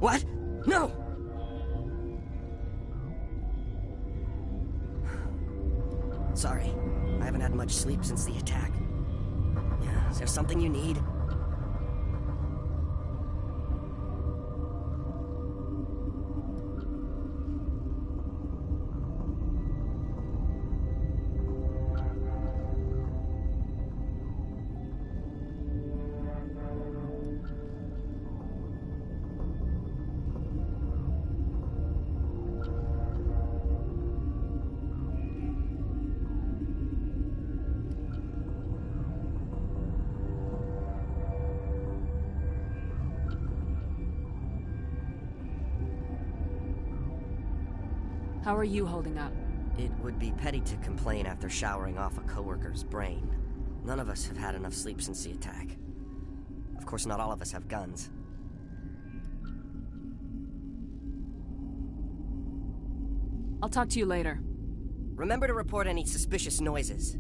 What? No! Sorry. I haven't had much sleep since the attack. Yeah, is there something you need? How are you holding up? It would be petty to complain after showering off a coworker's brain. None of us have had enough sleep since the attack. Of course, not all of us have guns. I'll talk to you later. Remember to report any suspicious noises.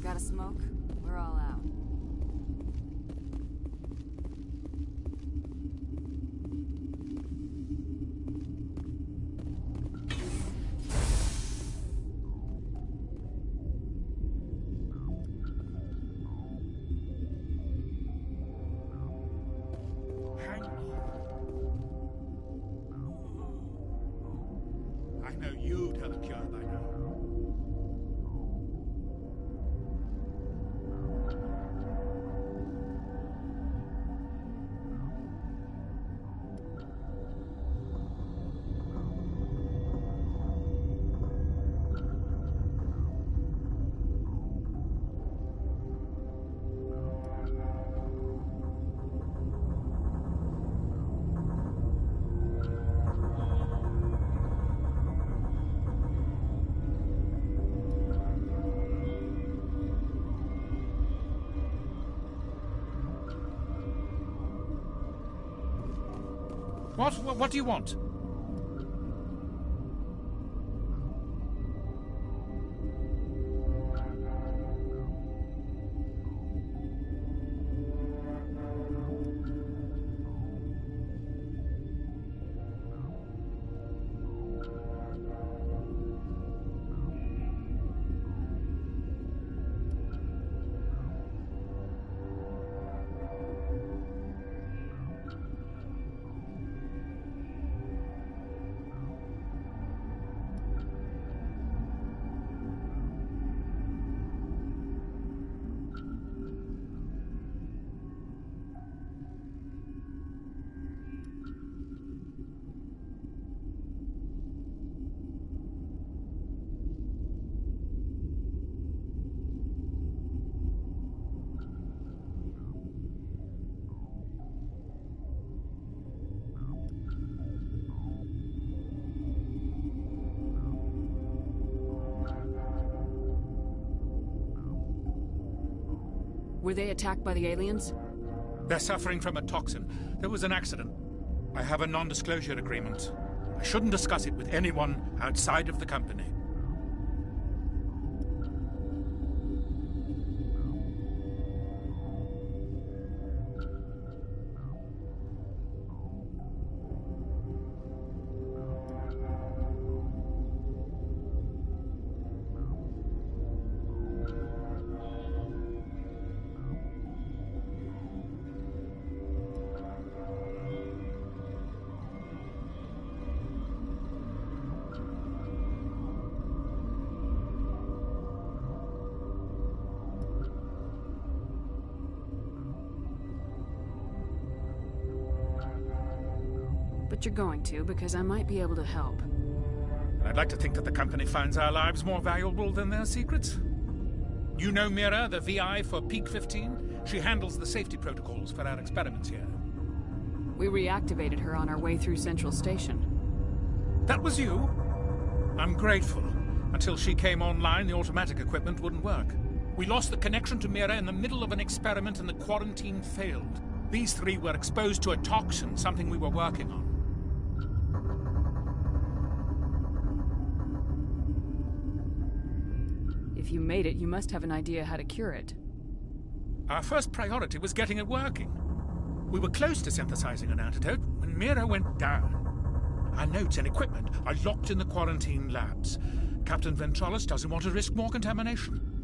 Got a smoke? We're all out. I know you'd have a cure by now. What do you want? Were they attacked by the aliens? They're suffering from a toxin. There was an accident. I have a non-disclosure agreement. I shouldn't discuss it with anyone outside of the company. But you're going to, because I might be able to help. And I'd like to think that the company finds our lives more valuable than their secrets. You know Mira, the VI for Peak 15? She handles the safety protocols for our experiments here. We reactivated her on our way through Central Station. That was you? I'm grateful. Until she came online, the automatic equipment wouldn't work. We lost the connection to Mira in the middle of an experiment and the quarantine failed. These three were exposed to a toxin, something we were working on. If you made it, you must have an idea how to cure it. Our first priority was getting it working. We were close to synthesizing an antidote when Mira went down. Our notes and equipment are locked in the quarantine labs. Captain Ventrollis doesn't want to risk more contamination.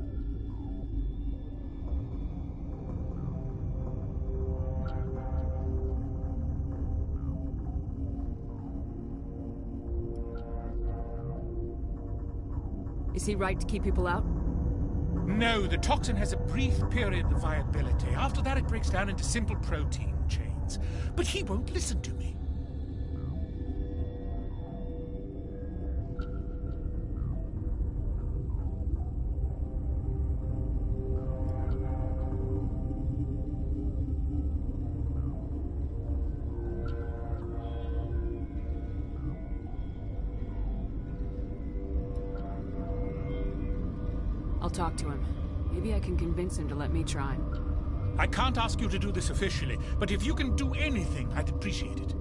Is he right to keep people out? No, the toxin has a brief period of viability. After that, it breaks down into simple protein chains. But he won't listen to me. I'll talk to him. Maybe I can convince him to let me try. I can't ask you to do this officially, but if you can do anything, I'd appreciate it.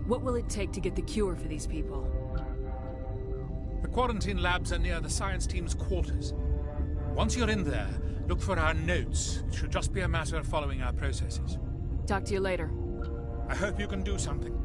What will it take to get the cure for these people? The quarantine labs are near the science team's quarters. Once you're in there, look for our notes. It should just be a matter of following our processes. Talk to you later. I hope you can do something.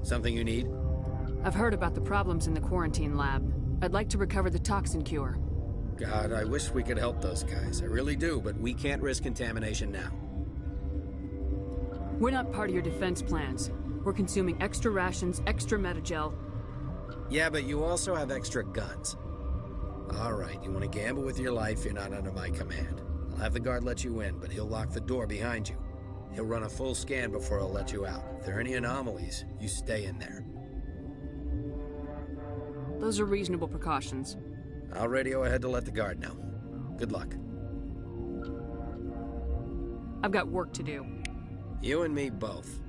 Something you need? I've heard about the problems in the quarantine lab. I'd like to recover the toxin cure. God, I wish we could help those guys. I really do, but we can't risk contamination now. We're not part of your defense plans. We're consuming extra rations, extra Metagel. Yeah, but you also have extra guns. All right, you want to gamble with your life, you're not under my command. I'll have the guard let you in, but he'll lock the door behind you. He'll run a full scan before he'll let you out. If there are any anomalies, you stay in there. Those are reasonable precautions. I'll radio ahead to let the guard know. Good luck. I've got work to do. You and me both.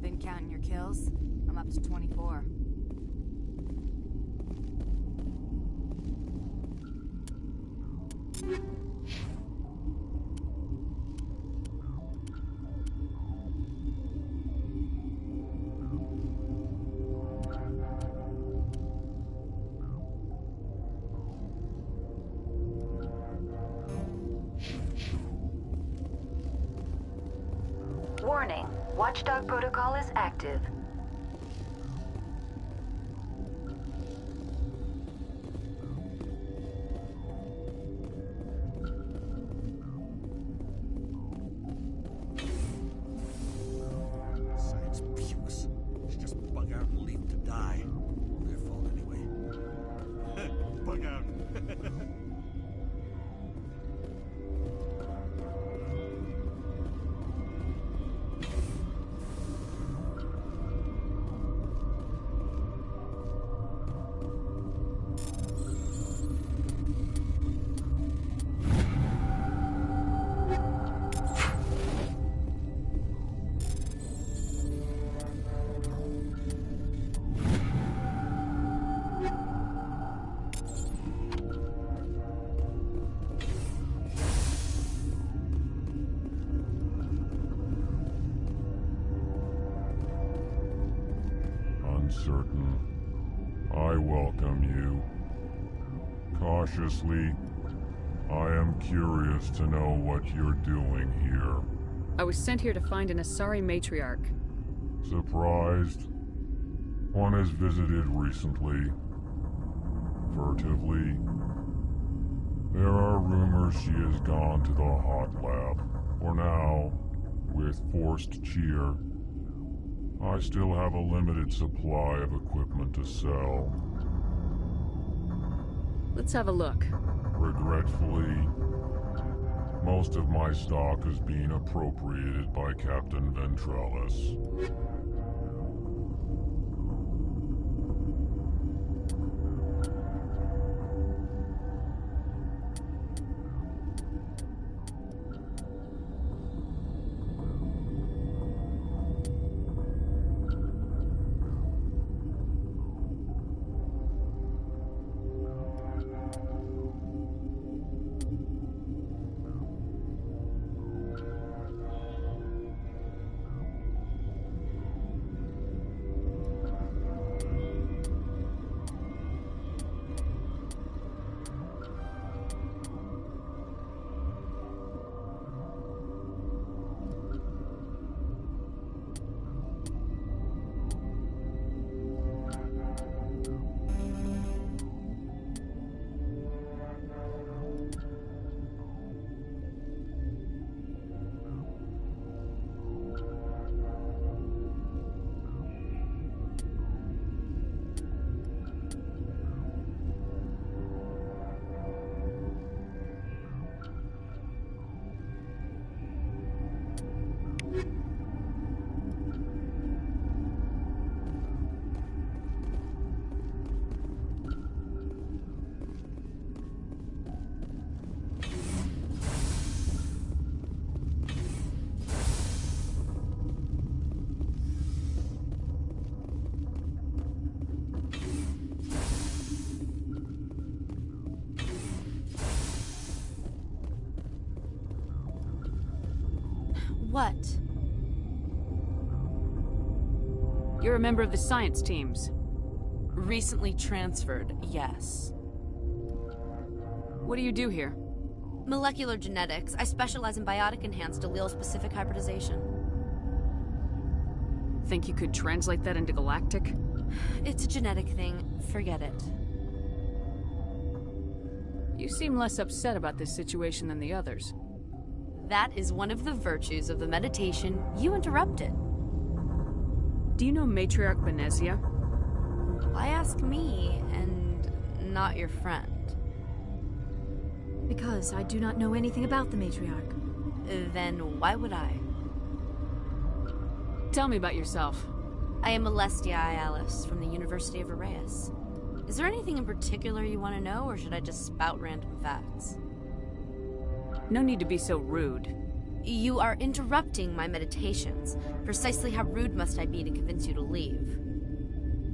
Been counting your kills? I'm up to 24. Warning, Watchdog protocol is active. Science pukes. Should just bug out and leave to die. Their fault anyway. Bug out. Uncertain. I welcome you. Cautiously, I am curious to know what you're doing here. I was sent here to find an Asari matriarch. Surprised? One has visited recently. Furtively. There are rumors she has gone to the hot lab. For now, with forced cheer, I still have a limited supply of equipment to sell. Let's have a look. Regretfully, most of my stock is being appropriated by Captain Ventralis. What? You're a member of the science teams. Recently transferred, yes. What do you do here? Molecular genetics. I specialize in biotic-enhanced allele-specific hybridization. Think you could translate that into galactic? It's a genetic thing. Forget it. You seem less upset about this situation than the others. That is one of the virtues of the meditation you interrupted. Do you know Matriarch Benezia? Why ask me and not your friend? Because I do not know anything about the Matriarch. Then why would I? Tell me about yourself. I am Alestia Alice from the University of Arraeus. Is there anything in particular you want to know, or should I just spout random facts? No need to be so rude. You are interrupting my meditations. Precisely how rude must I be to convince you to leave?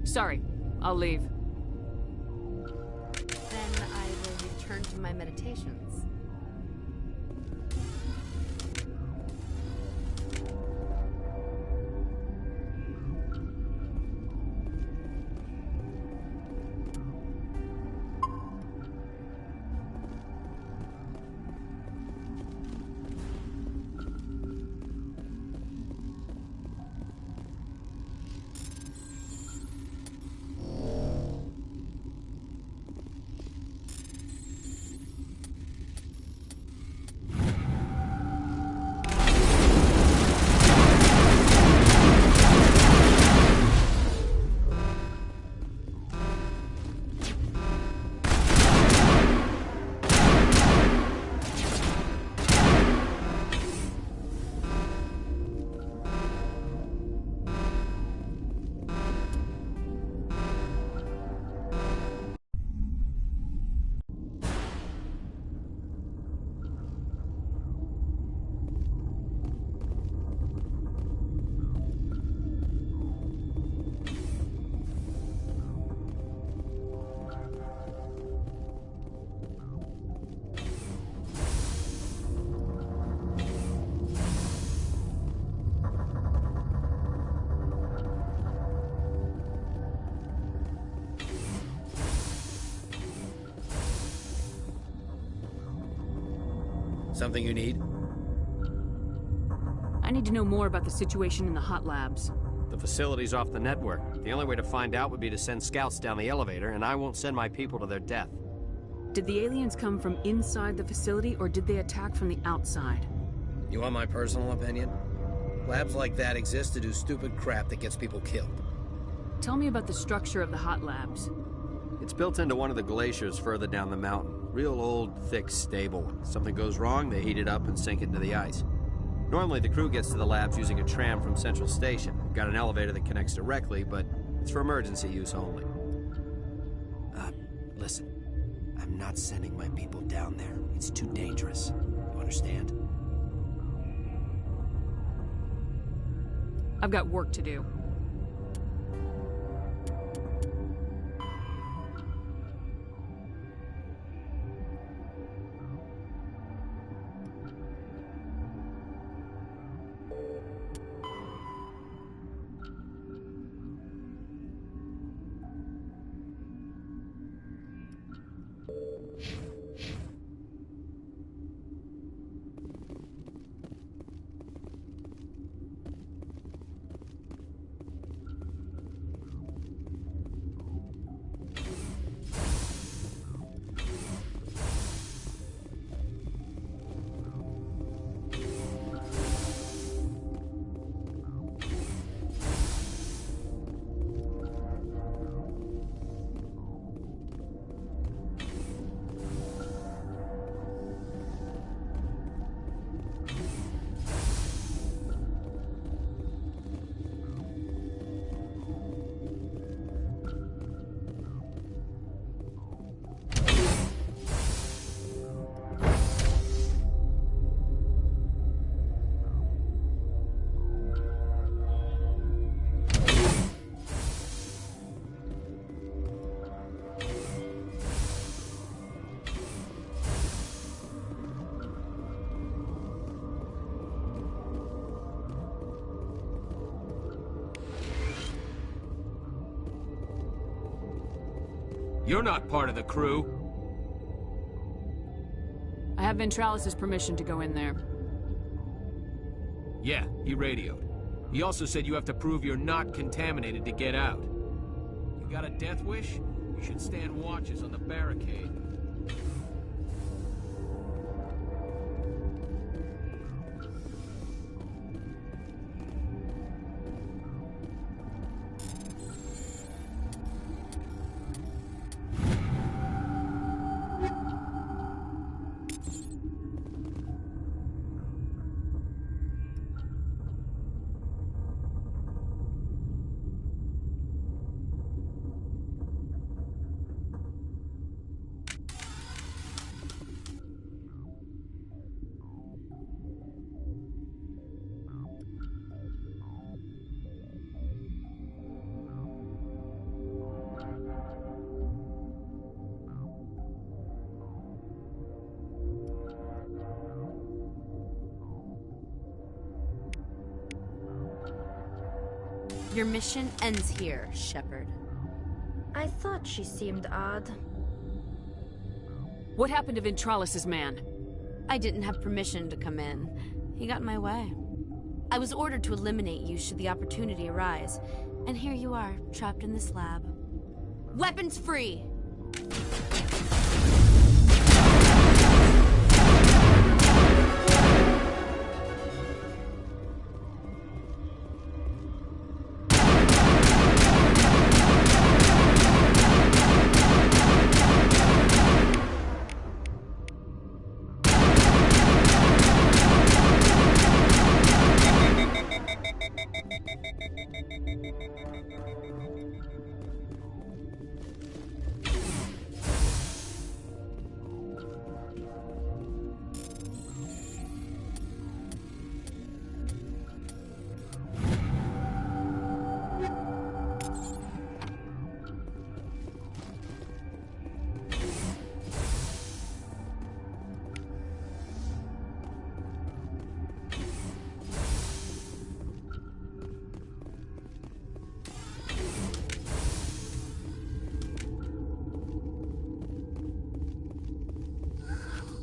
Sorry, I'll leave. Then I will return to my meditations. Something you need? I need to know more about the situation in the hot labs. The facility's off the network. The only way to find out would be to send scouts down the elevator, and I won't send my people to their death. Did the aliens come from inside the facility, or did they attack from the outside? You want my personal opinion? Labs like that exist to do stupid crap that gets people killed. Tell me about the structure of the hot labs. It's built into one of the glaciers further down the mountain. Real old, thick, stable one. Something goes wrong, they heat it up and sink it into the ice. Normally, the crew gets to the labs using a tram from Central Station. We've got an elevator that connects directly, but it's for emergency use only. Listen. I'm not sending my people down there. It's too dangerous. You understand? I've got work to do. You're not part of the crew. I have Ventralis' permission to go in there. Yeah, he radioed. He also said you have to prove you're not contaminated to get out. You got a death wish? You should stand watches on the barricade. Your mission ends here, Shepard. I thought she seemed odd. What happened to Ventralis' man? I didn't have permission to come in. He got in my way. I was ordered to eliminate you should the opportunity arise. And here you are, trapped in this lab. Weapons free!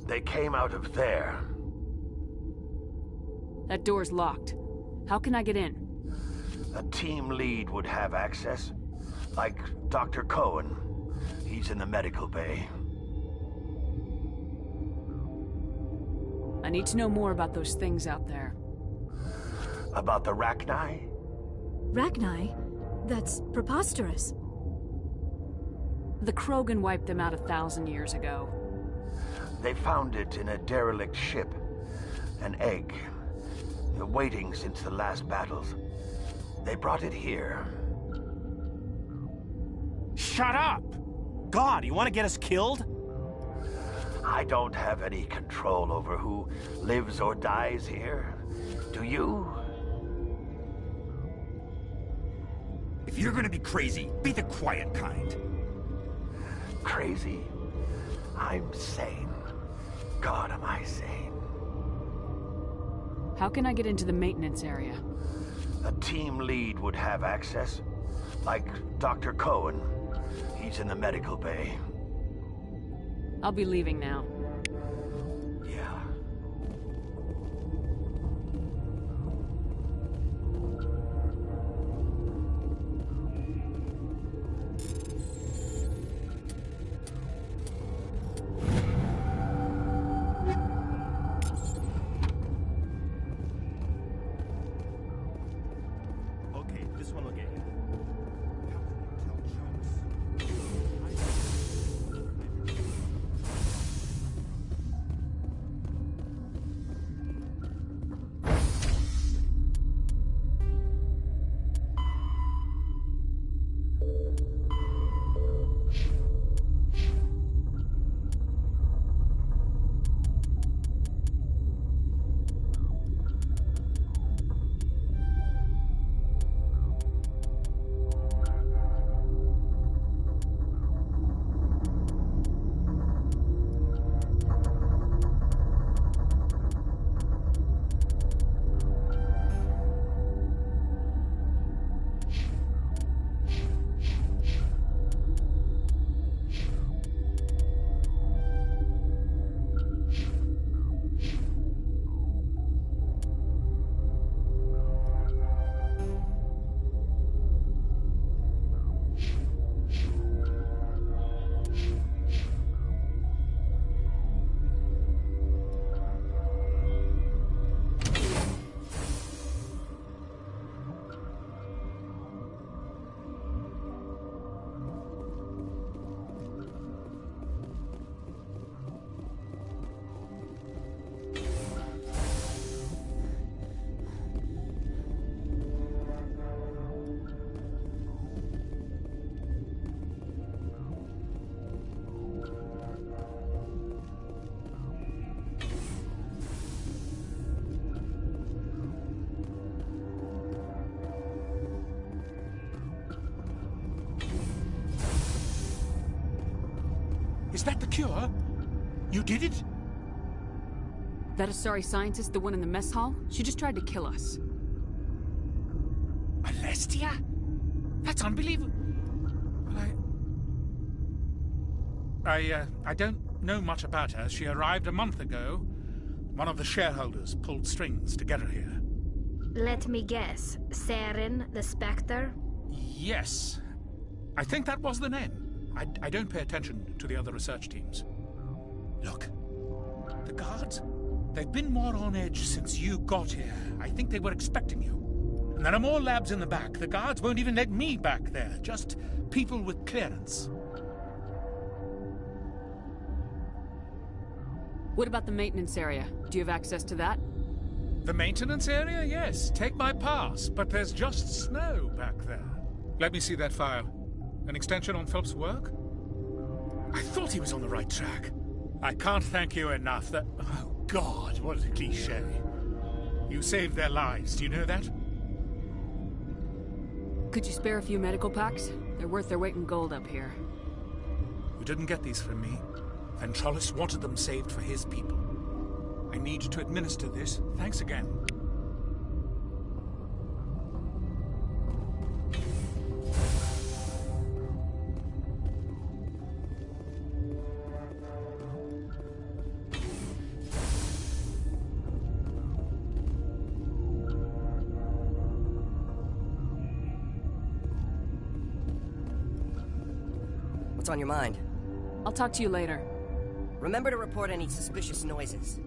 They came out of there. That door's locked. How can I get in? A team lead would have access. Like Dr. Cohen. He's in the medical bay. I need to know more about those things out there. About the Rachni? Rachni? That's preposterous. The Krogan wiped them out 1,000 years ago. They found it in a derelict ship. An egg. Waiting since the last battles. They brought it here. Shut up! God, you want to get us killed? I don't have any control over who lives or dies here. Do you? If you're gonna be crazy, be the quiet kind. Crazy? I'm sane. God, am I sane. How can I get into the maintenance area? A team lead would have access. Like Dr. Cohen. He's in the medical bay. I'll be leaving now. Yeah. Okay, this one will get you. Is that the cure? You did it? That Asari scientist, the one in the mess hall? She just tried to kill us. Alestia? That's unbelievable. Well, I don't know much about her. She arrived a month ago. One of the shareholders pulled strings to get her here. Let me guess. Saren, the Spectre? Yes. I think that was the name. I don't pay attention to the other research teams. Look, the guards, they've been more on edge since you got here. I think they were expecting you. And there are more labs in the back. The guards won't even let me back there. Just people with clearance. What about the maintenance area? Do you have access to that? The maintenance area? Yes. Take my pass. But there's just snow back there. Let me see that file. An extension on Phelps' work? I thought he was on the right track. I can't thank you enough. Oh, God, what a cliché. You saved their lives. Do you know that? Could you spare a few medical packs? They're worth their weight in gold up here. You didn't get these from me. Ventralis wanted them saved for his people. I need to administer this. Thanks again. What's on your mind? I'll talk to you later. Remember to report any suspicious noises.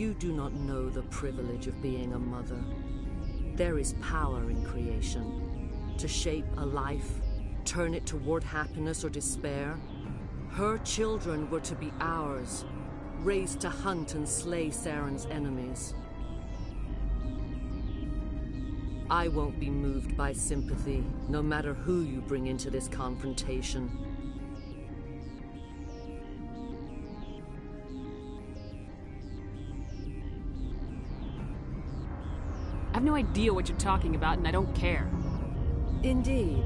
You do not know the privilege of being a mother. There is power in creation. To shape a life, turn it toward happiness or despair. Her children were to be ours, raised to hunt and slay Saren's enemies. I won't be moved by sympathy, no matter who you bring into this confrontation. I have no idea what you're talking about, and I don't care. Indeed.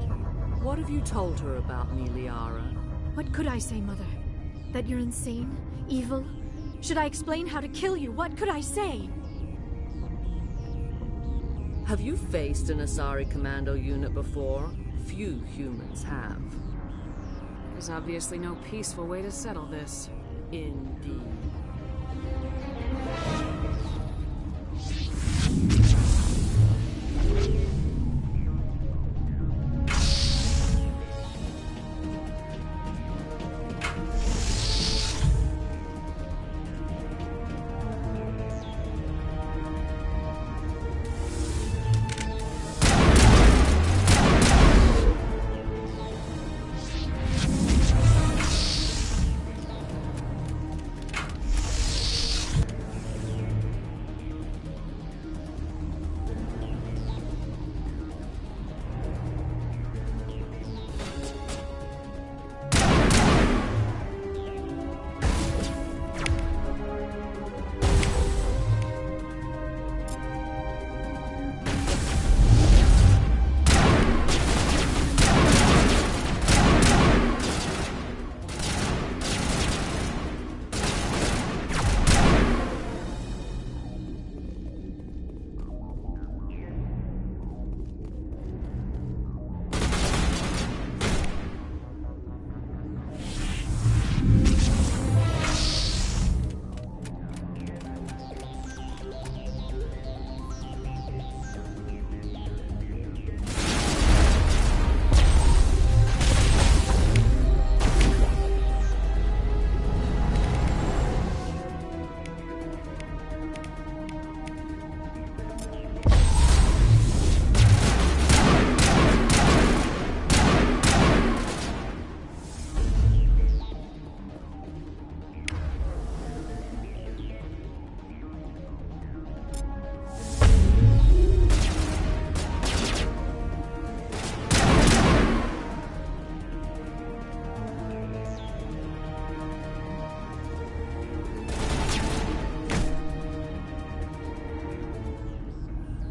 What have you told her about me, Liara? What could I say, Mother? That you're insane? Evil? Should I explain how to kill you? What could I say? Have you faced an Asari commando unit before? Few humans have. There's obviously no peaceful way to settle this. Indeed.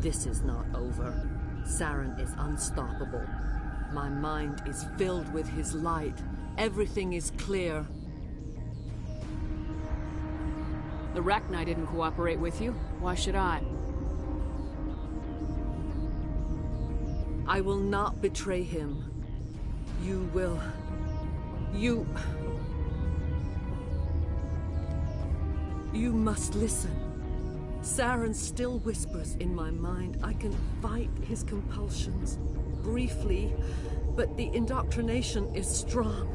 This is not over. Saren is unstoppable. My mind is filled with his light. Everything is clear. The Rachni didn't cooperate with you. Why should I? I will not betray him. You will. You must listen. Saren still whispers in my mind. I can fight his compulsions. Briefly, but the indoctrination is strong.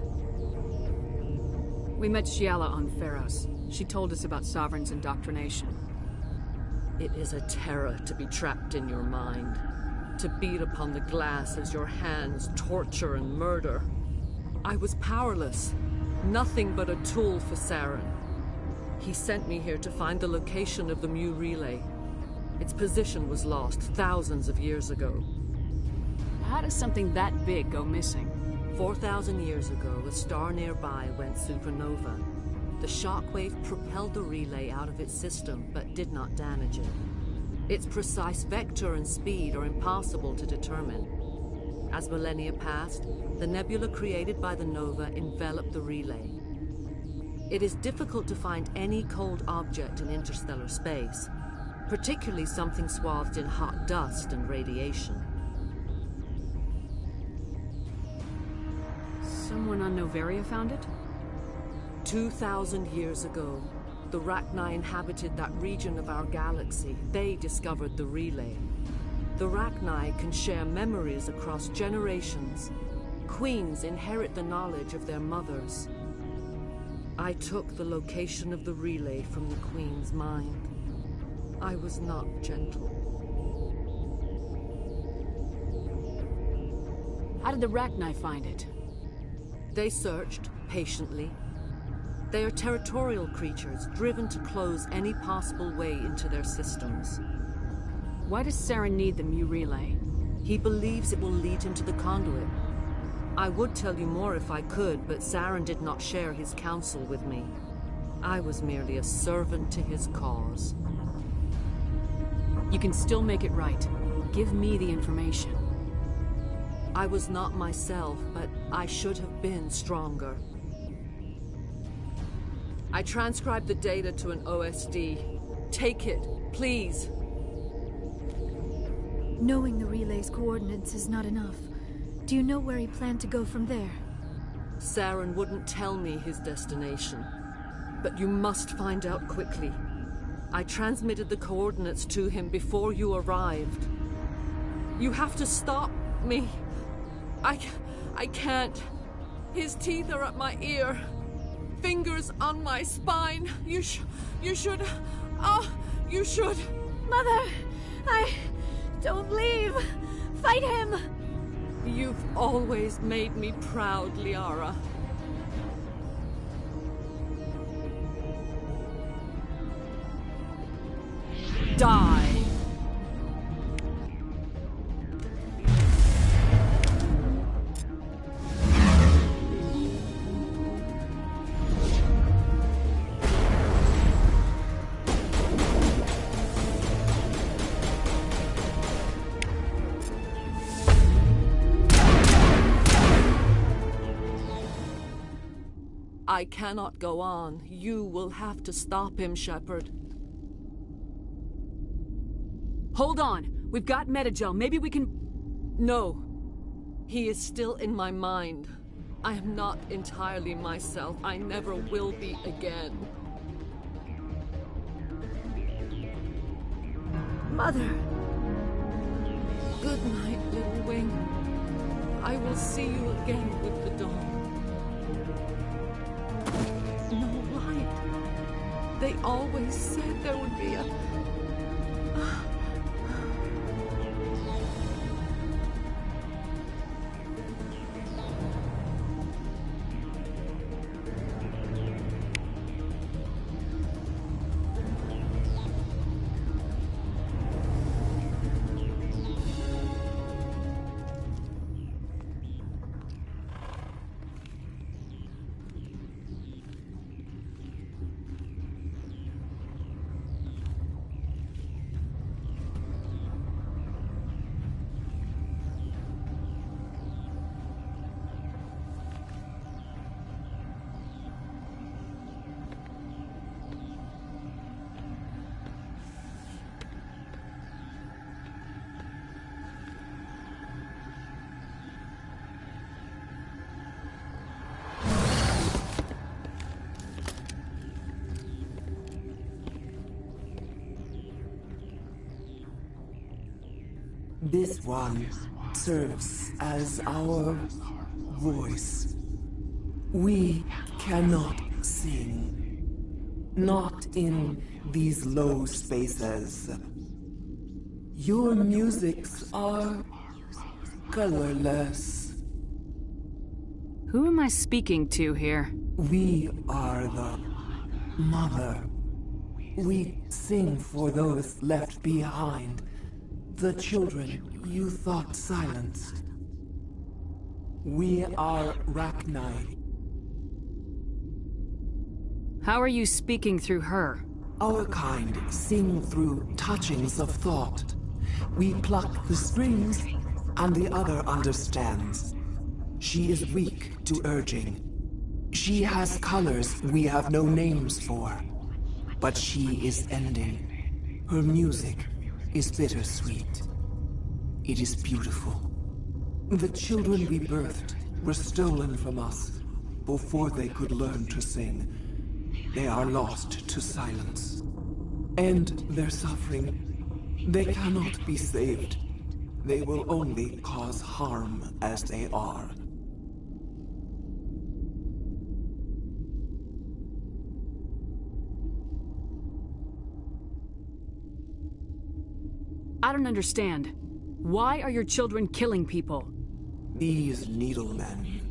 We met Shiala on Pharos. She told us about Sovereign's indoctrination. It is a terror to be trapped in your mind. To beat upon the glass as your hands torture and murder. I was powerless. Nothing but a tool for Saren. He sent me here to find the location of the Mu relay. Its position was lost thousands of years ago. How does something that big go missing? 4,000 years ago, a star nearby went supernova. The shockwave propelled the relay out of its system, but did not damage it. Its precise vector and speed are impossible to determine. As millennia passed, the nebula created by the nova enveloped the relay. It is difficult to find any cold object in interstellar space, particularly something swathed in hot dust and radiation. Someone on Noveria found it? 2,000 years ago, the Rachni inhabited that region of our galaxy. They discovered the relay. The Rachni can share memories across generations. Queens inherit the knowledge of their mothers. I took the location of the relay from the Queen's mind. I was not gentle. How did the Rachni find it? They searched, patiently. They are territorial creatures, driven to close any possible way into their systems. Why does Saren need the Mu Relay? He believes it will lead him to the conduit. I would tell you more if I could, but Saren did not share his counsel with me. I was merely a servant to his cause. You can still make it right. Give me the information. I was not myself, but I should have been stronger. I transcribed the data to an OSD. Take it, please. Knowing the relay's coordinates is not enough. Do you know where he planned to go from there? Saren wouldn't tell me his destination. But you must find out quickly. I transmitted the coordinates to him before you arrived. You have to stop me. I can't. His teeth are at my ear. Fingers on my spine. You should... you should... Mother! Don't leave! Fight him! You've always made me proud, Liara. Die! I cannot go on. You will have to stop him, Shepard. Hold on! We've got Metagel. Maybe we can... No. He is still in my mind. I am not entirely myself. I never will be again. Mother! Good night, little wing. I will see you again with the dawn. No light. They always said there would be a... This one serves as our voice. We cannot sing. Not in these low spaces. Your musics are colorless. Who am I speaking to here? We are the Mother. We sing for those left behind. The children you thought silenced. We are Rachni. How are you speaking through her? Our kind sing through touchings of thought. We pluck the strings, and the other understands. She is weak to urging. She has colors we have no names for. But she is ending. Her music is bittersweet. It is beautiful. The children we birthed were stolen from us before they could learn to sing. They are lost to silence. And their suffering, they cannot be saved. They will only cause harm as they are. I don't understand. Why are your children killing people? These needlemen,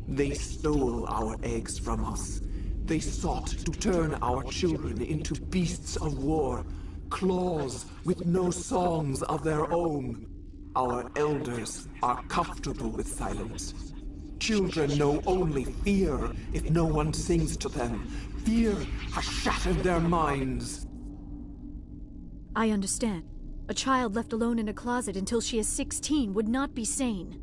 they stole our eggs from us. They sought to turn our children into beasts of war, claws with no songs of their own. Our elders are comfortable with silence. Children know only fear if no one sings to them. Fear has shattered their minds. I understand. A child left alone in a closet until she is 16 would not be sane.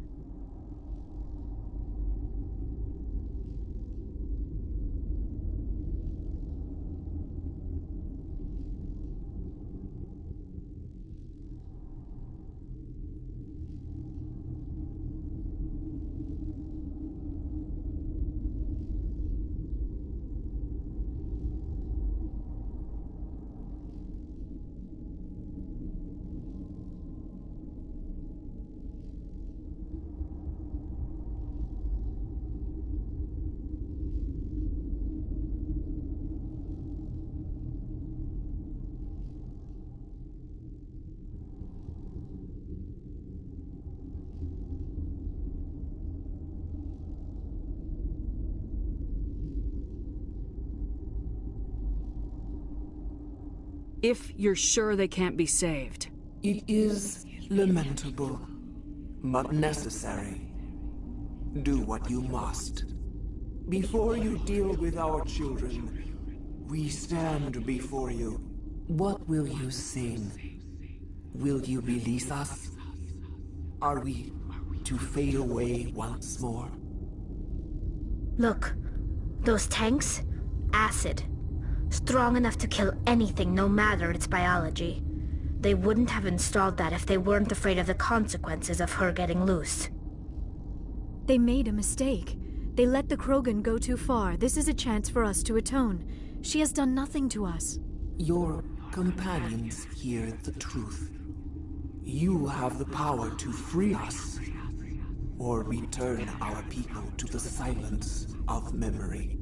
If you're sure they can't be saved. It is lamentable, but necessary. Do what you must. Before you deal with our children, we stand before you. What will you sing? Will you release us? Are we to fade away once more? Look, those tanks? Acid. Strong enough to kill anything, no matter its biology. They wouldn't have installed that if they weren't afraid of the consequences of her getting loose. They made a mistake. They let the Krogan go too far. This is a chance for us to atone. She has done nothing to us. Your companions hear the truth. You have the power to free us, or return our people to the silence of memory.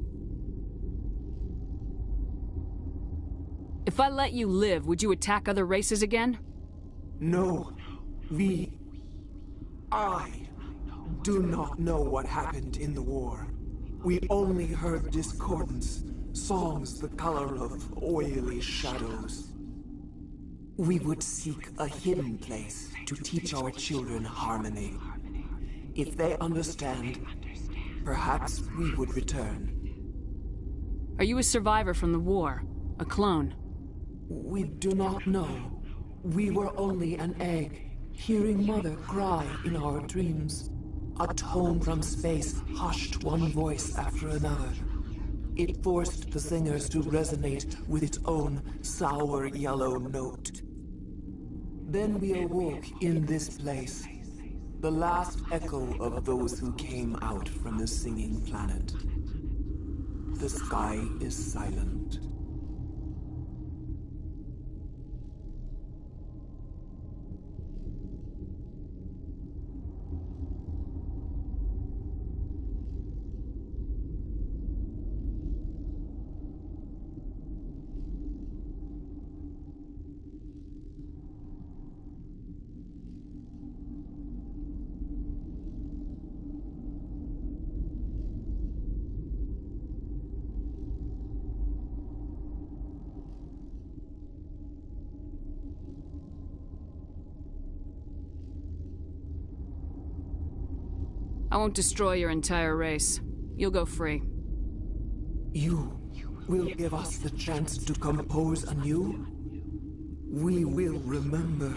If I let you live, would you attack other races again? No. I do not know what happened in the war. We only heard discordance, songs the color of oily shadows. We would seek a hidden place to teach our children harmony. If they understand, perhaps we would return. Are you a survivor from the war? A clone? We do not know. We were only an egg, hearing Mother cry in our dreams. A tone from space hushed one voice after another. It forced the singers to resonate with its own sour yellow note. Then we awoke in this place, the last echo of those who came out from the singing planet. The sky is silent. I won't destroy your entire race. You'll go free. You will give us the chance to compose anew? We will remember.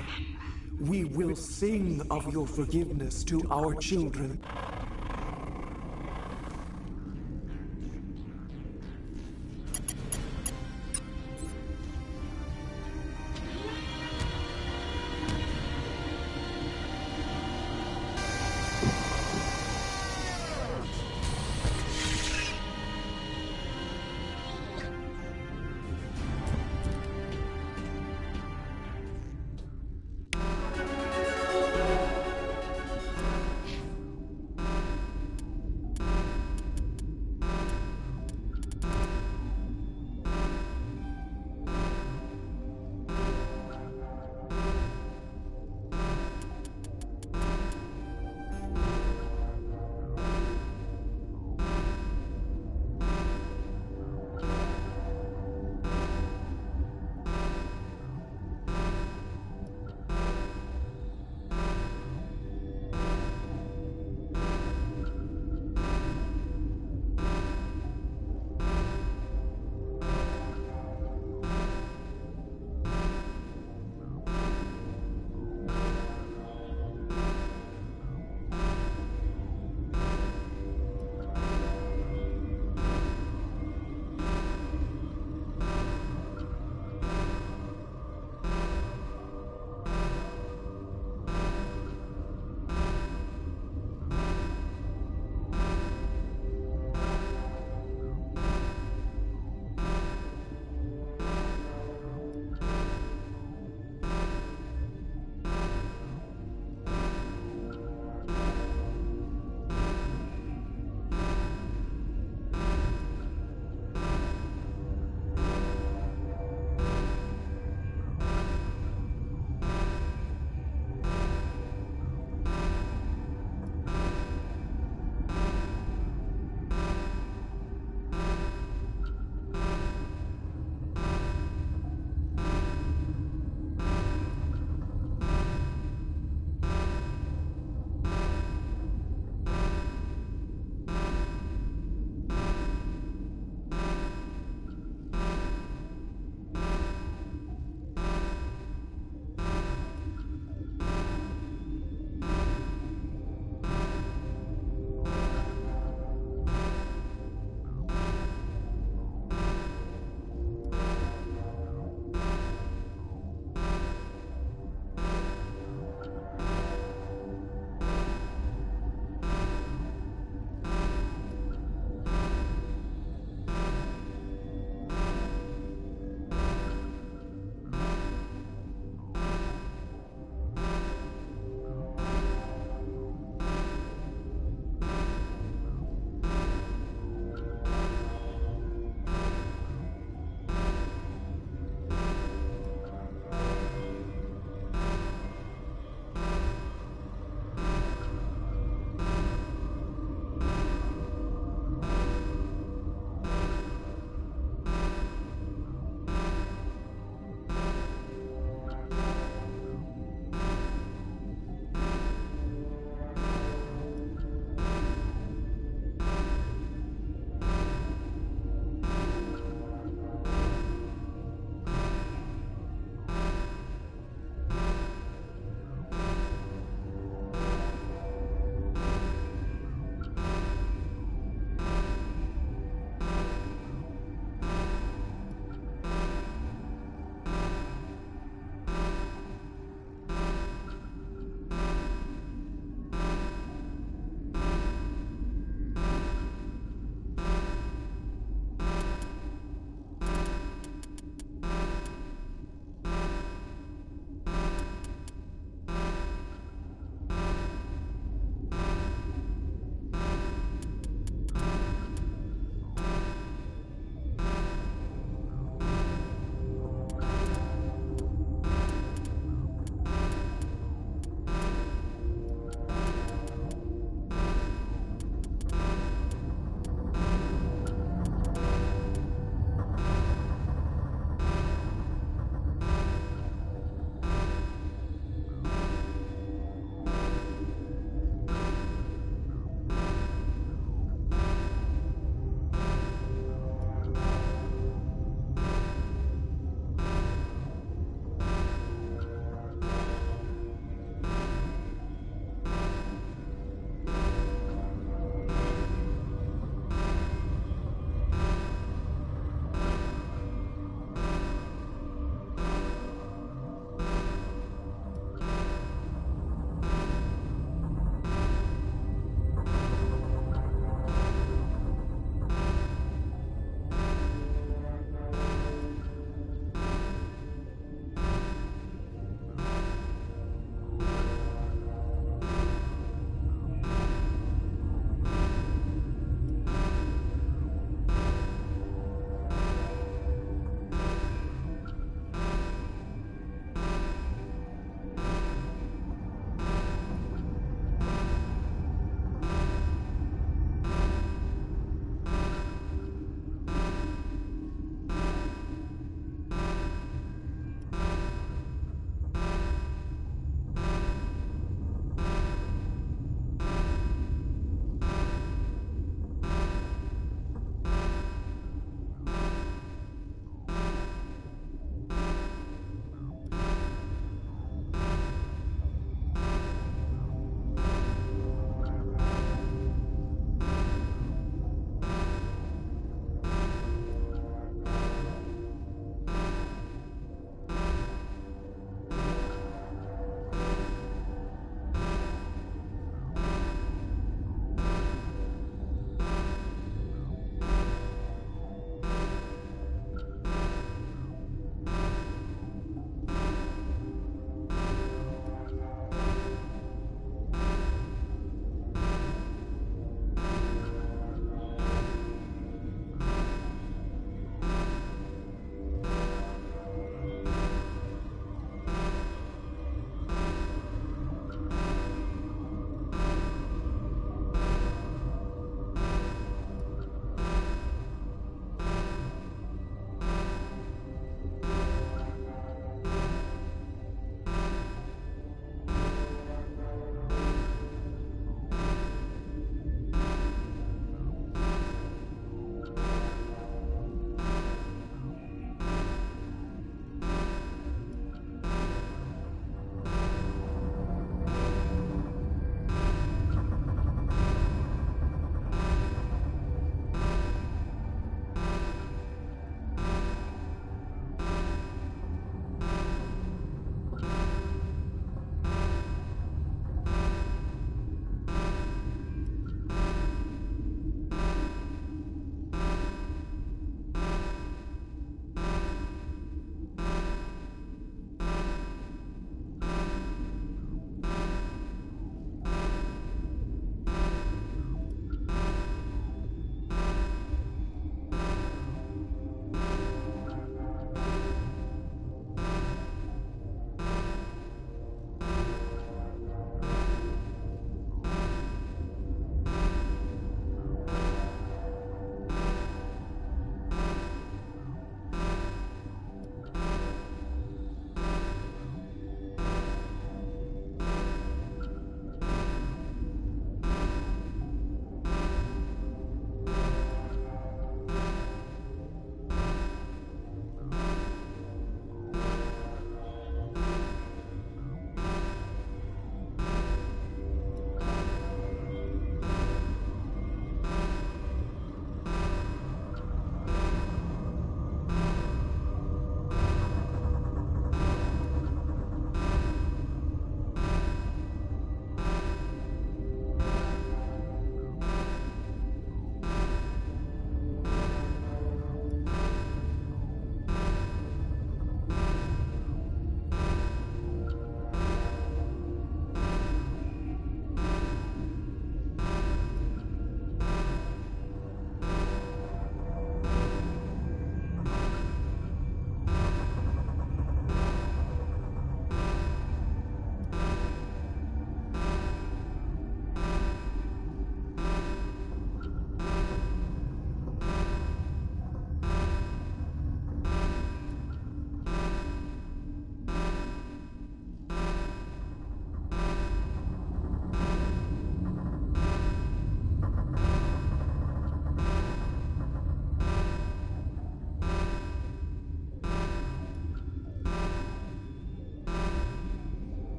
We will sing of your forgiveness to our children.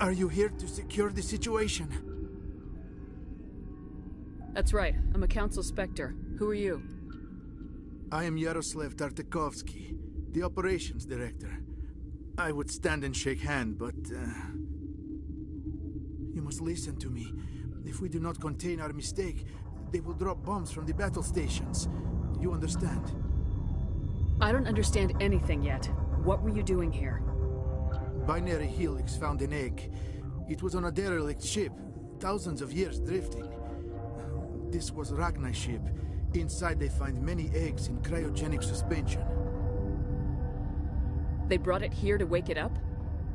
Are you here to secure the situation? That's right. I'm a Council Spectre. Who are you? I am Yaroslav Tartakovsky, the operations director. I would stand and shake hand, but you must listen to me. If we do not contain our mistake, they will drop bombs from the battle stations. You understand? I don't understand anything yet. What were you doing here? Binary Helix found an egg. It was on a derelict ship, thousands of years drifting. This was Rachni's ship. Inside they find many eggs in cryogenic suspension. They brought it here to wake it up?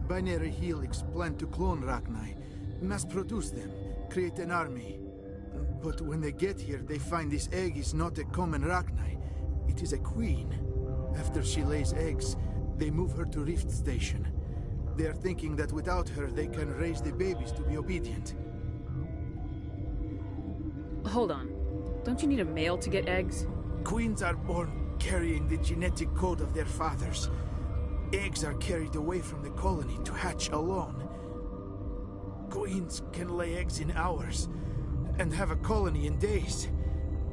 Binary Helix planned to clone Rachni, mass-produce them, create an army. But when they get here, they find this egg is not a common Rachni. It is a queen. After she lays eggs, they move her to Rift Station. They are thinking that without her, they can raise the babies to be obedient. Hold on. Don't you need a male to get eggs? Queens are born carrying the genetic code of their fathers. Eggs are carried away from the colony to hatch alone. Queens can lay eggs in hours and have a colony in days.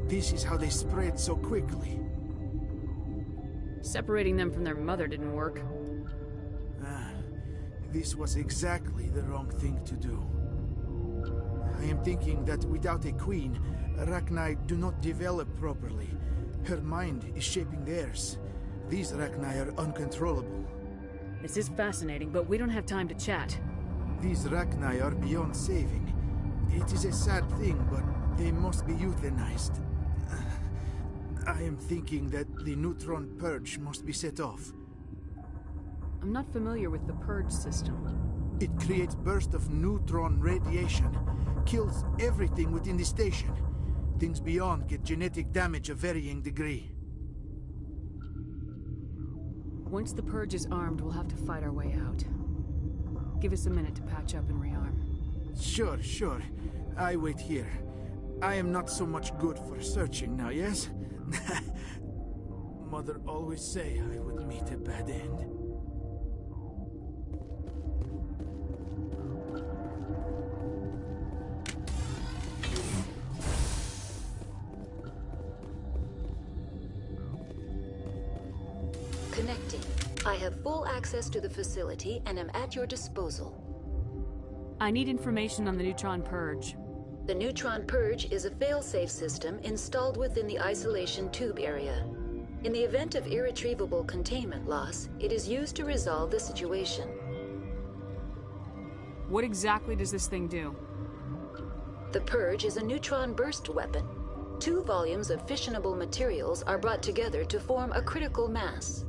This is how they spread so quickly. Separating them from their mother didn't work. This was exactly the wrong thing to do. I am thinking that without a queen, Rachni do not develop properly. Her mind is shaping theirs. These Rachni are uncontrollable. This is fascinating, but we don't have time to chat. These Rachni are beyond saving. It is a sad thing, but they must be euthanized. I am thinking that the neutron purge must be set off. I'm not familiar with the purge system. It creates bursts of neutron radiation, kills everything within the station. Things beyond get genetic damage of varying degree. Once the purge is armed, we'll have to fight our way out. Give us a minute to patch up and rearm. Sure. I wait here. I am not so much good for searching now, yes? Mother always say I would meet a bad end. Connecting. I have full access to the facility and am at your disposal. I need information on the neutron purge. The neutron purge is a fail-safe system installed within the isolation tube area. In the event of irretrievable containment loss, it is used to resolve the situation. What exactly does this thing do? The purge is a neutron burst weapon. 2 volumes of fissionable materials are brought together to form a critical mass.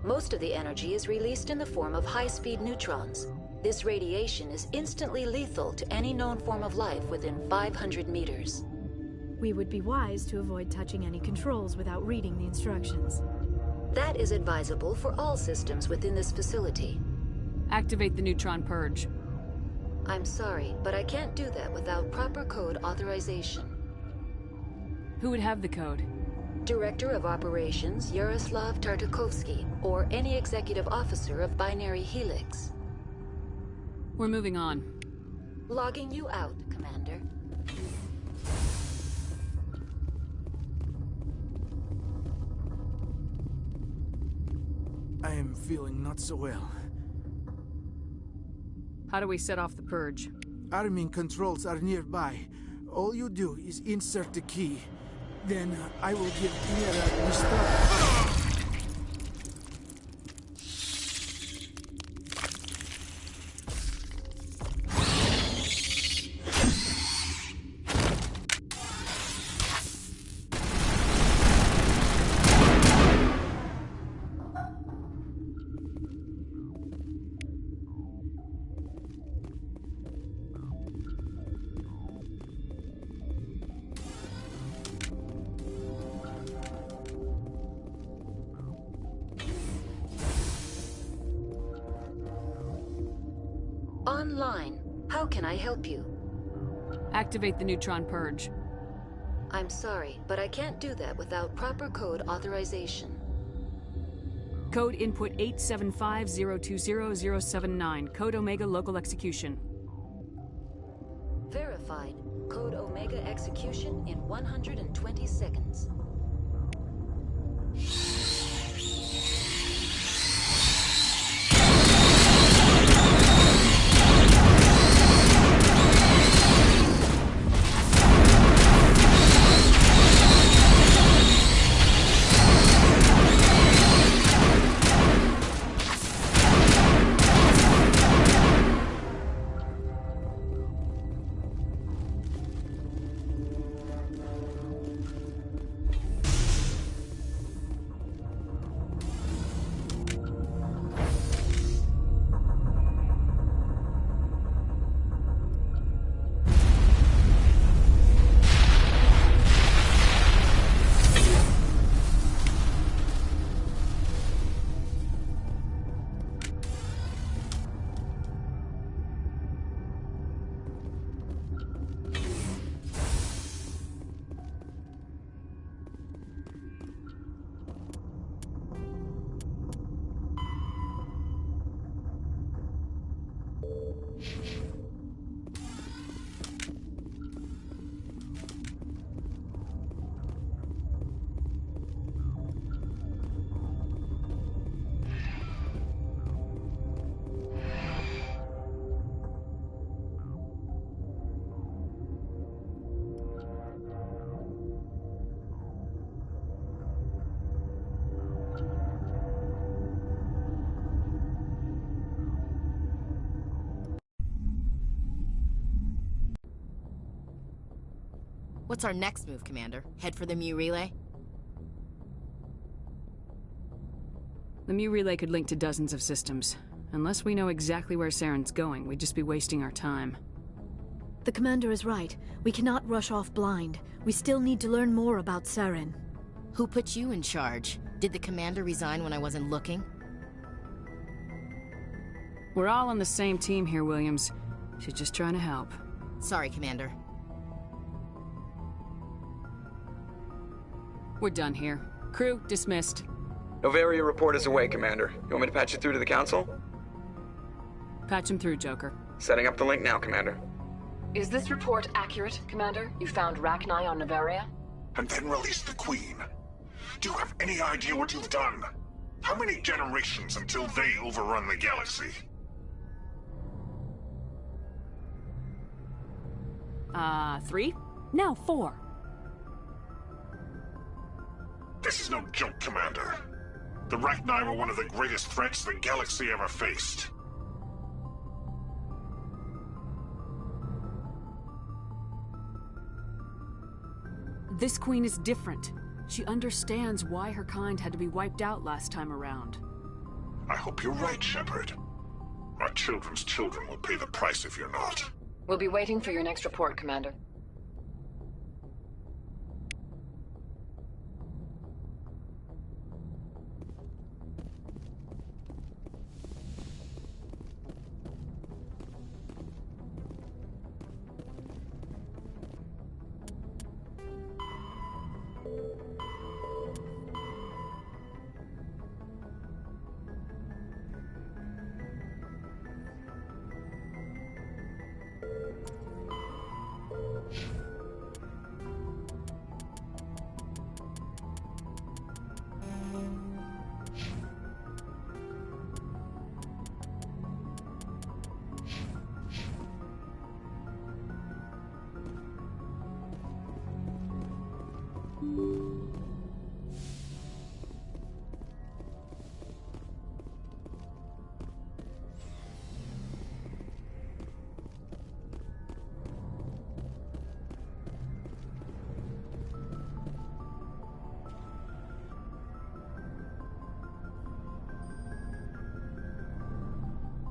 Most of the energy is released in the form of high-speed neutrons. This radiation is instantly lethal to any known form of life within 500 meters. We would be wise to avoid touching any controls without reading the instructions. That is advisable for all systems within this facility. Activate the neutron purge. I'm sorry, but I can't do that without proper code authorization. Who would have the code? Director of Operations Yaroslav Tartakovsky, or any executive officer of Binary Helix. We're moving on. Logging you out, Commander. I am feeling not so well. How do we set off the purge? Arming controls are nearby. All you do is insert the key. Then I will give Mira the start. Online. How can I help you? Activate the neutron purge. I'm sorry, but I can't do that without proper code authorization. Code input 875020079. Code Omega local execution. Verified. Code Omega execution in 120 seconds. What's our next move, Commander? Head for the Mu Relay? The Mu Relay could link to dozens of systems. Unless we know exactly where Saren's going, we'd just be wasting our time. The commander is right. We cannot rush off blind. We still need to learn more about Saren. Who put you in charge? Did the commander resign when I wasn't looking? We're all on the same team here, Williams. She's just trying to help. Sorry, Commander. We're done here. Crew, dismissed. Novaria report is away, Commander. You want me to patch you through to the Council? Patch him through, Joker. Setting up the link now, Commander. Is this report accurate, Commander? You found Rachni on Novaria? And then released the Queen. Do you have any idea what you've done? How many generations until they overrun the galaxy? 3? No, 4. This is no joke, Commander. The Rachni were one of the greatest threats the galaxy ever faced. This Queen is different. She understands why her kind had to be wiped out last time around. I hope you're right, Shepard. Our children's children will pay the price if you're not. We'll be waiting for your next report, Commander.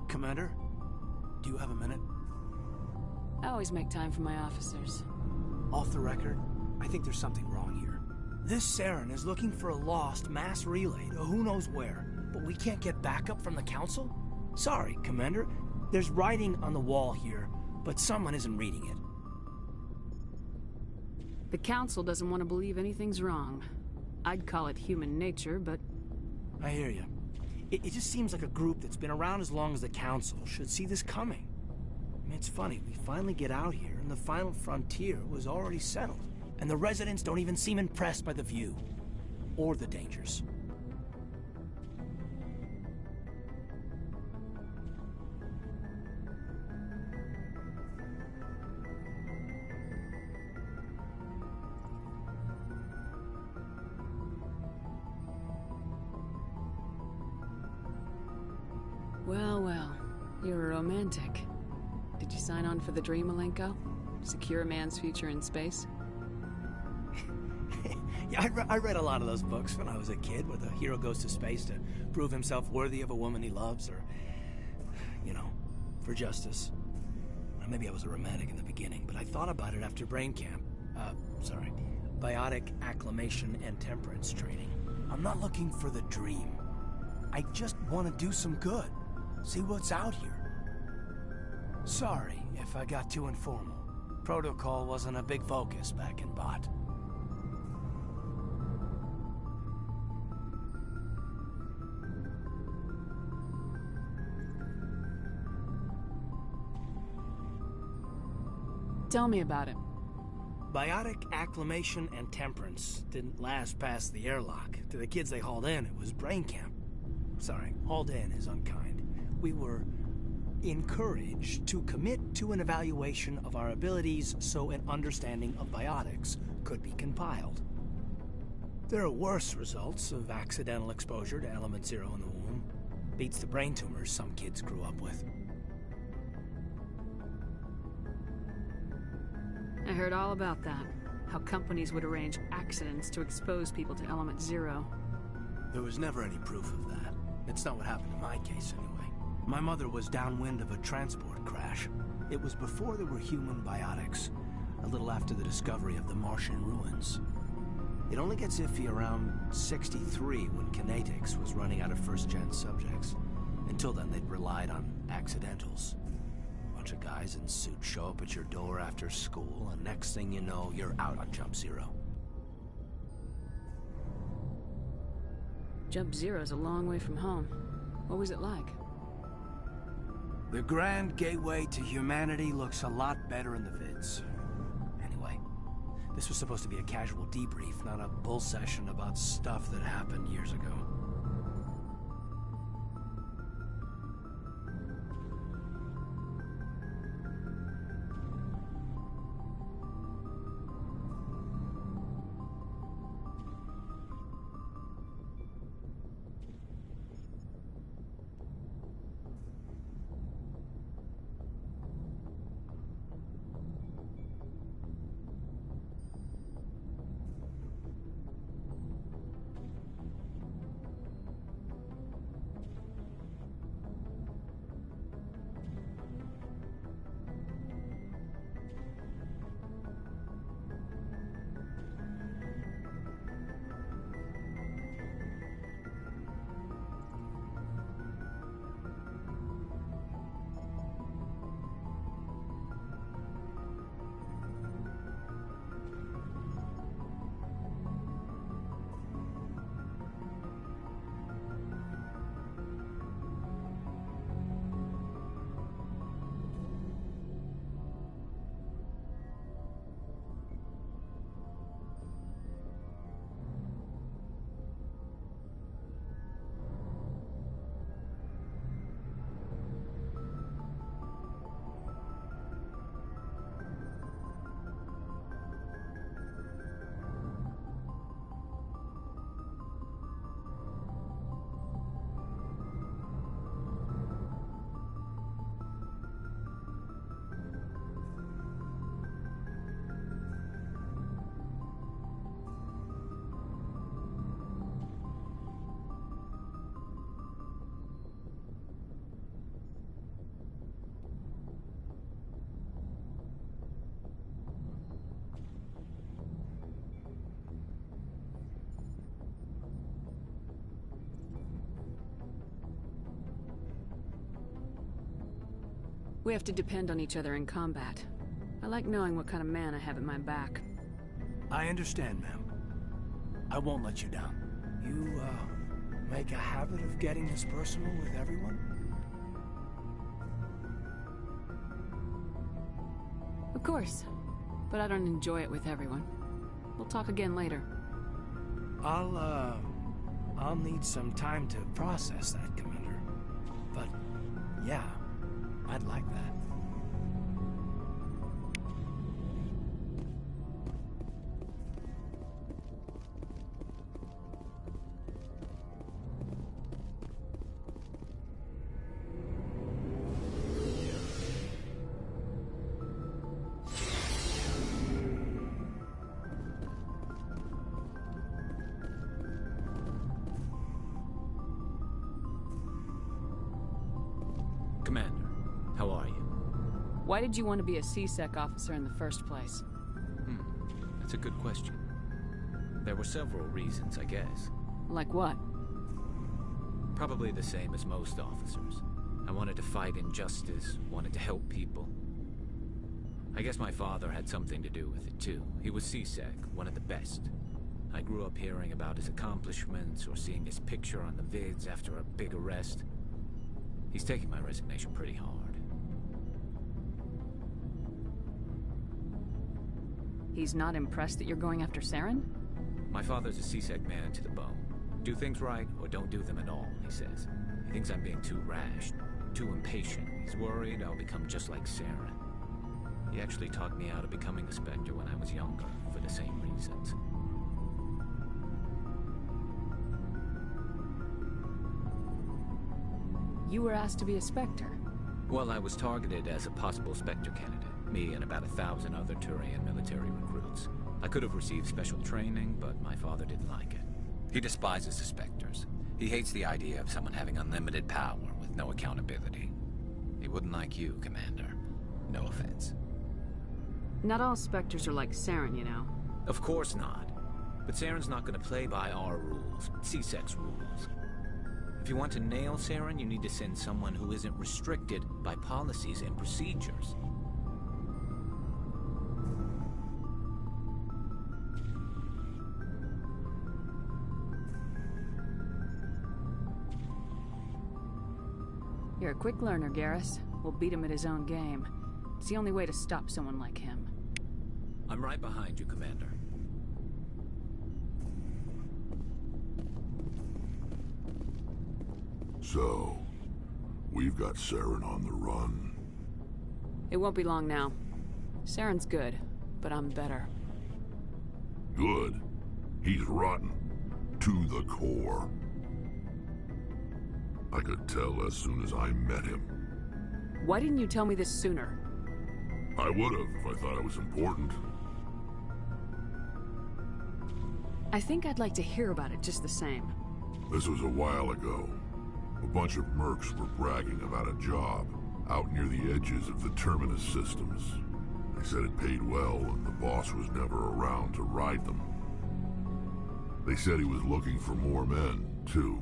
Commander, do you have a minute? I always make time for my officers. Off the record, I think there's something wrong here. This Saren is looking for a lost mass relay to who knows where, but we can't get backup from the Council? Sorry, Commander. There's writing on the wall here, but someone isn't reading it. The Council doesn't want to believe anything's wrong. I'd call it human nature, but... I hear you. It just seems like a group that's been around as long as the Council should see this coming. I mean, it's funny, we finally get out here, and the final frontier was already settled. And the residents don't even seem impressed by the view. Or the dangers. Well, well. You're a romantic. Did you sign on for the dream, Malenko? Secure a man's future in space? Yeah, I read a lot of those books when I was a kid, where the hero goes to space to prove himself worthy of a woman he loves, or, you know, for justice. Well, maybe I was a romantic in the beginning, but I thought about it after brain camp. Biotic acclimation and temperance training. I'm not looking for the dream. I just want to do some good. See what's out here. Sorry if I got too informal. Protocol wasn't a big focus back in Bot. Tell me about it. Biotic acclimation and temperance didn't last past the airlock. To the kids they hauled in, it was brain camp. Sorry, hauled in is unkind. We were encouraged to commit to an evaluation of our abilities so an understanding of biotics could be compiled. There are worse results of accidental exposure to Element Zero in the womb. Beats the brain tumors some kids grew up with. I heard all about that. How companies would arrange accidents to expose people to Element Zero. There was never any proof of that. It's not what happened in my case, anyway. My mother was downwind of a transport crash. It was before there were human biotics, a little after the discovery of the Martian ruins. It only gets iffy around 63 when Kinetics was running out of first-gen subjects. Until then, they'd relied on accidentals. A bunch of guys in suits show up at your door after school, and next thing you know, you're out on Jump Zero. Jump Zero's a long way from home. What was it like? The grand gateway to humanity looks a lot better in the vids. Anyway, this was supposed to be a casual debrief, not a bull session about stuff that happened years ago. We have to depend on each other in combat. I like knowing what kind of man I have at my back. I understand, ma'am. I won't let you down. You, make a habit of getting this personal with everyone? Of course, but I don't enjoy it with everyone. We'll talk again later. I'll need some time to process that, Commander. But, yeah, I'd like that. Commander, how are you? Why did you want to be a C-Sec officer in the first place? That's a good question. There were several reasons, I guess. Like what? Probably the same as most officers. I wanted to fight injustice, wanted to help people. I guess my father had something to do with it too. He was C-Sec, one of the best. I grew up hearing about his accomplishments or seeing his picture on the vids after a big arrest. He's taking my resignation pretty hard. He's not impressed that you're going after Saren? My father's a C-Sec man to the bone. Do things right, or don't do them at all, he says. He thinks I'm being too rash, too impatient. He's worried I'll become just like Saren. He actually talked me out of becoming a Spectre when I was younger, for the same reasons. You were asked to be a Spectre? Well, I was targeted as a possible Spectre candidate. Me and about 1,000 other Turian military recruits. I could have received special training, but my father didn't like it. He despises the Spectres. He hates the idea of someone having unlimited power with no accountability. He wouldn't like you, Commander. No offense. Not all Spectres are like Saren, you know. Of course not. But Saren's not going to play by our rules, C-Sec's rules. If you want to nail Saren, you need to send someone who isn't restricted by policies and procedures. You're a quick learner, Garrus. We'll beat him at his own game. It's the only way to stop someone like him. I'm right behind you, Commander. So, we've got Saren on the run. It won't be long now. Saren's good, but I'm better. Good? He's rotten. To the core. I could tell as soon as I met him. Why didn't you tell me this sooner? I would've if I thought it was important. I think I'd like to hear about it just the same. This was a while ago. A bunch of mercs were bragging about a job out near the edges of the Terminus systems. They said it paid well and the boss was never around to ride them. They said he was looking for more men, too.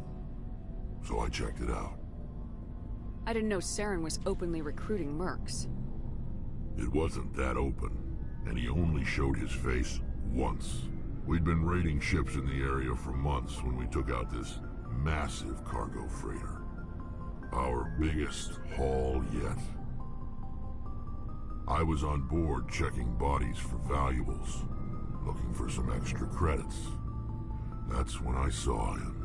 So I checked it out. I didn't know Saren was openly recruiting mercs. It wasn't that open, and he only showed his face once. We'd been raiding ships in the area for months when we took out this massive cargo freighter. Our biggest haul yet. I was on board checking bodies for valuables, looking for some extra credits. That's when I saw him.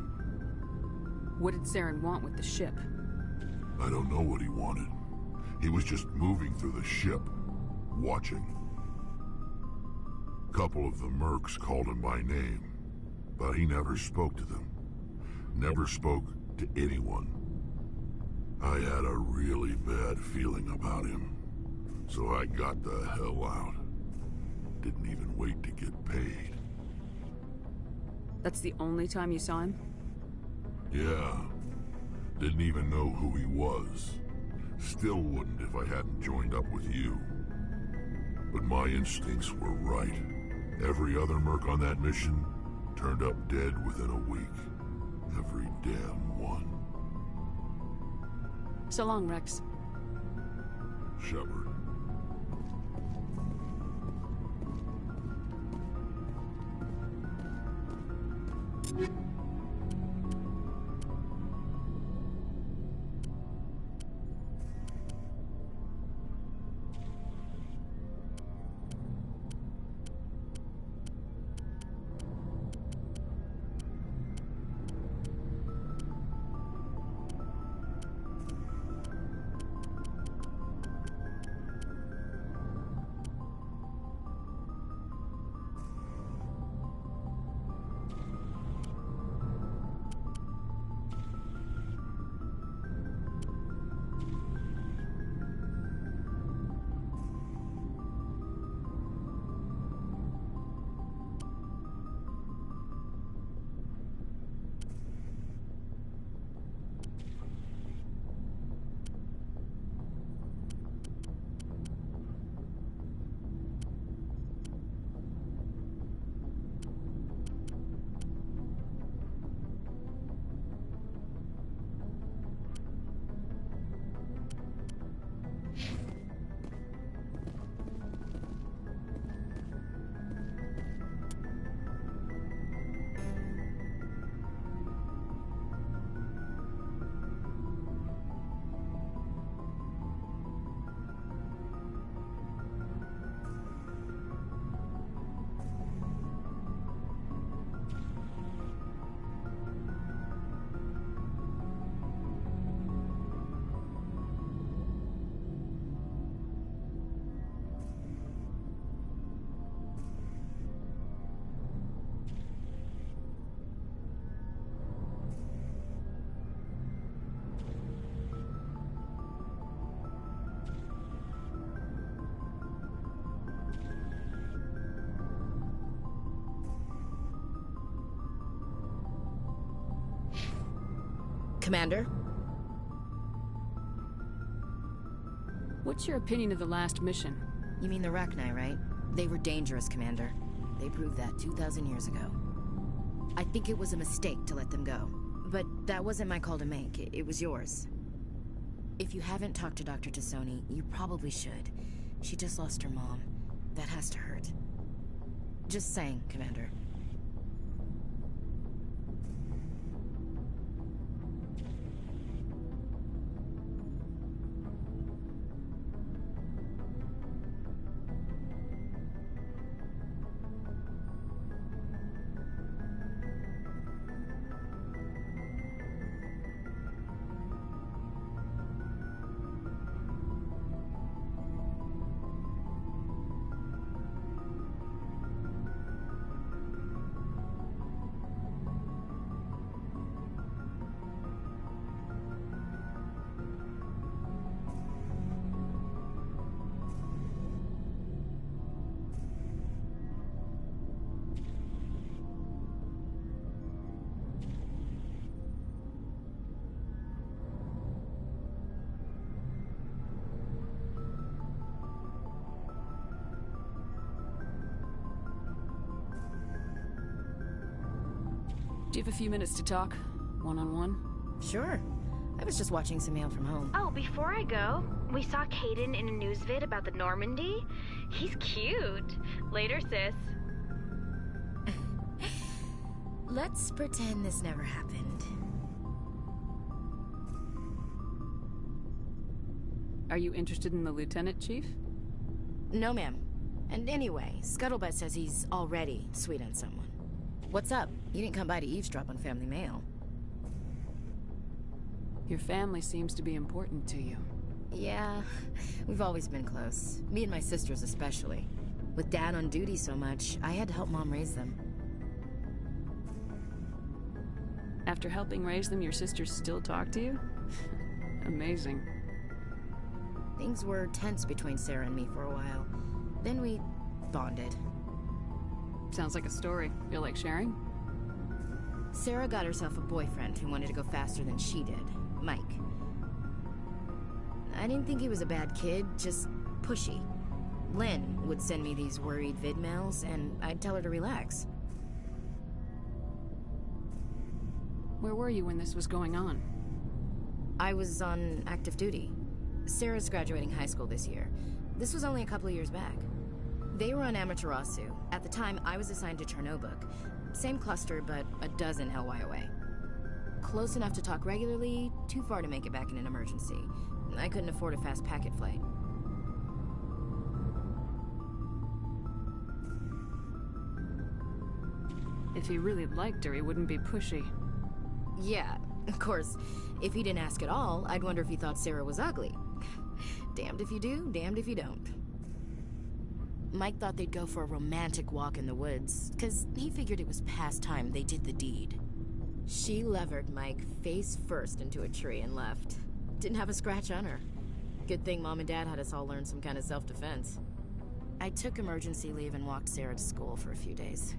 What did Saren want with the ship? I don't know what he wanted. He was just moving through the ship, watching. A couple of the mercs called him by name, but he never spoke to them. Never spoke to anyone. I had a really bad feeling about him, so I got the hell out. Didn't even wait to get paid. That's the only time you saw him? Yeah. Didn't even know who he was. Still wouldn't if I hadn't joined up with you. But my instincts were right. Every other merc on that mission turned up dead within a week. Every damn one. So long, Rex. Shepard. Commander? What's your opinion of the last mission? You mean the Rachni, right? They were dangerous, Commander. They proved that 2,000 years ago. I think it was a mistake to let them go. But that wasn't my call to make. It was yours. If you haven't talked to Dr. Tassoni, you probably should. She just lost her mom. That has to hurt. Just saying, Commander. Do you have a few minutes to talk? One-on-one? Sure. I was just watching some mail from home. Oh, before I go, we saw Caden in a news vid about the Normandy. He's cute. Later, sis. Let's pretend this never happened. Are you interested in the Lieutenant, Chief? No, ma'am. And anyway, Scuttlebutt says he's already sweet on someone. What's up? You didn't come by to eavesdrop on family mail. Your family seems to be important to you. Yeah, we've always been close. Me and my sisters especially. With Dad on duty so much, I had to help Mom raise them. After helping raise them, your sisters still talk to you? Amazing. Things were tense between Sarah and me for a while. Then we bonded. Sounds like a story. Feel like sharing? Sarah got herself a boyfriend who wanted to go faster than she did, Mike. I didn't think he was a bad kid, just pushy. Lynn would send me these worried vid mails, and I'd tell her to relax. Where were you when this was going on? I was on active duty. Sarah's graduating high school this year. This was only a couple of years back. They were on Amaterasu. At the time, I was assigned to Chernobog. Same cluster, but a dozen LY away. Close enough to talk regularly, too far to make it back in an emergency. I couldn't afford a fast packet flight. If he really liked her, he wouldn't be pushy. Yeah, of course. If he didn't ask at all, I'd wonder if he thought Sarah was ugly. Damned if you do, damned if you don't. Mike thought they'd go for a romantic walk in the woods, because he figured it was past time they did the deed. She levered Mike face first into a tree and left. Didn't have a scratch on her. Good thing Mom and Dad had us all learn some kind of self-defense. I took emergency leave and walked Sarah to school for a few days.